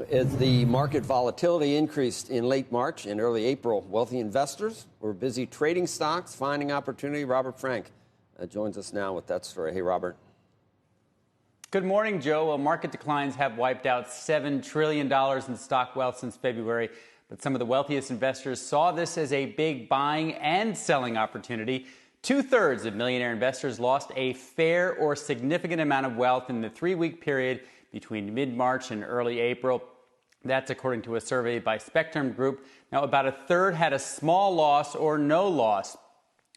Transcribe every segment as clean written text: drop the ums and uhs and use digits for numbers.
As the market volatility increased in late March and early April, wealthy investors were busy trading stocks, finding opportunity. Robert Frank joins us now with that story. Hey, Robert. Good morning, Joe. Well, market declines have wiped out $7 trillion in stock wealth since February, but some of the wealthiest investors saw this as a big buying and selling opportunity. Two-thirds of millionaire investors lost a fair or significant amount of wealth in the 3-week period between mid-March and early April. That's according to a survey by Spectrum Group. Now, about a third had a small loss or no loss.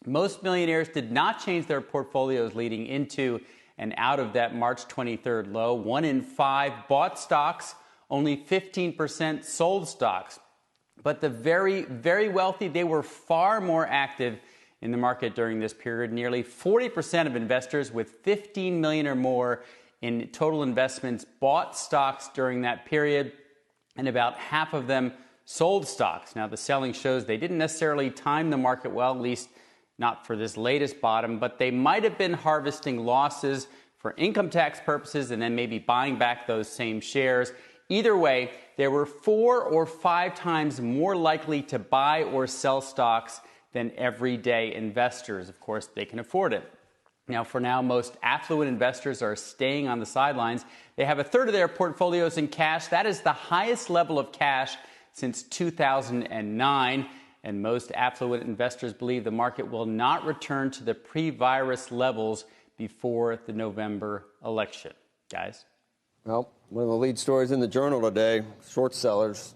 Most millionaires did not change their portfolios leading into and out of that March 23rd low. 1 in 5 bought stocks, only 15% sold stocks. But the very, very wealthy, they were far more active in the market during this period. Nearly 40% of investors with $15 million or more in total investments bought stocks during that period, and about half of them sold stocks. Now, the selling shows they didn't necessarily time the market well, at least not for this latest bottom, but they might have been harvesting losses for income tax purposes and then maybe buying back those same shares. Either way, they were 4 or 5 times more likely to buy or sell stocks than everyday investors. Of course, they can afford it. Now, for now, most affluent investors are staying on the sidelines. They have a third of their portfolios in cash. That is the highest level of cash since 2009. And most affluent investors believe the market will not return to the pre-virus levels before the November election. Guys? Well, one of the lead stories in the Journal today, short sellers,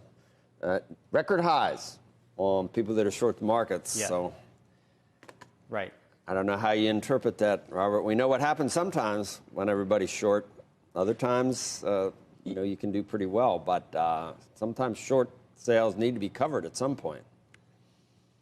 record highs on people that are short the markets. Yeah. So, right. I don't know how you interpret that, Robert. We know what happens sometimes when everybody's short. Other times, you can do pretty well. But sometimes short sales need to be covered at some point.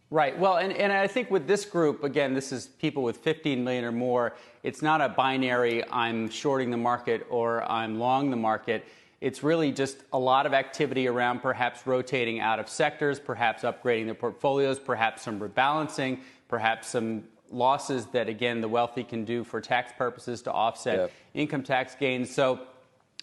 Right. Well, and I think with this group, again, this is people with 15 million or more. It's not a binary, I'm shorting the market or I'm long the market. It's really just a lot of activity around perhaps rotating out of sectors, perhaps upgrading their portfolios, perhaps some rebalancing, perhaps some losses that, again, the wealthy can do for tax purposes to offset income tax gains. So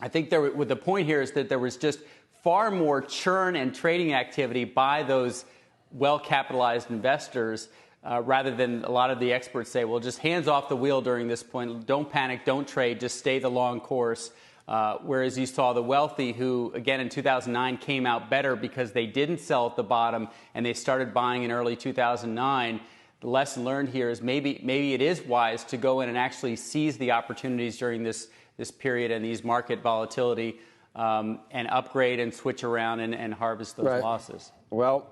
I think the point here is that there was just far more churn and trading activity by those well-capitalized investors rather than a lot of the experts say, well, just hands off the wheel during this point. Don't panic, don't trade, just stay the long course. Whereas you saw the wealthy who, again, in 2009 came out better because they didn't sell at the bottom and they started buying in early 2009. The lesson learned here is maybe it is wise to go in and actually seize the opportunities during this period and these market volatility and upgrade and switch around and harvest those losses. Well,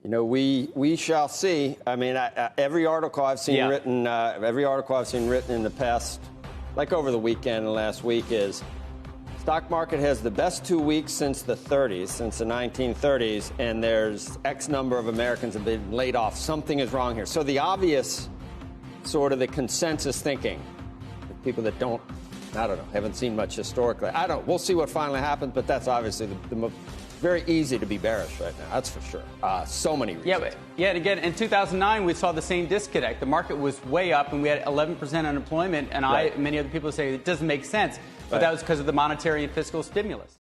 we shall see. I mean, every article I've seen written in the past, like over the weekend and last week, is stock market has the best 2 weeks since the 30s, since the 1930s, and there's X number of Americans have been laid off. Something is wrong here. So the obvious sort of the consensus thinking, people that haven't seen much historically. We'll see what finally happens, but that's obviously very easy to be bearish right now. That's for sure. So many reasons. And again, in 2009, we saw the same disconnect. The market was way up, and we had 11% unemployment, and many other people say it doesn't make sense. But that was because of the monetary and fiscal stimulus.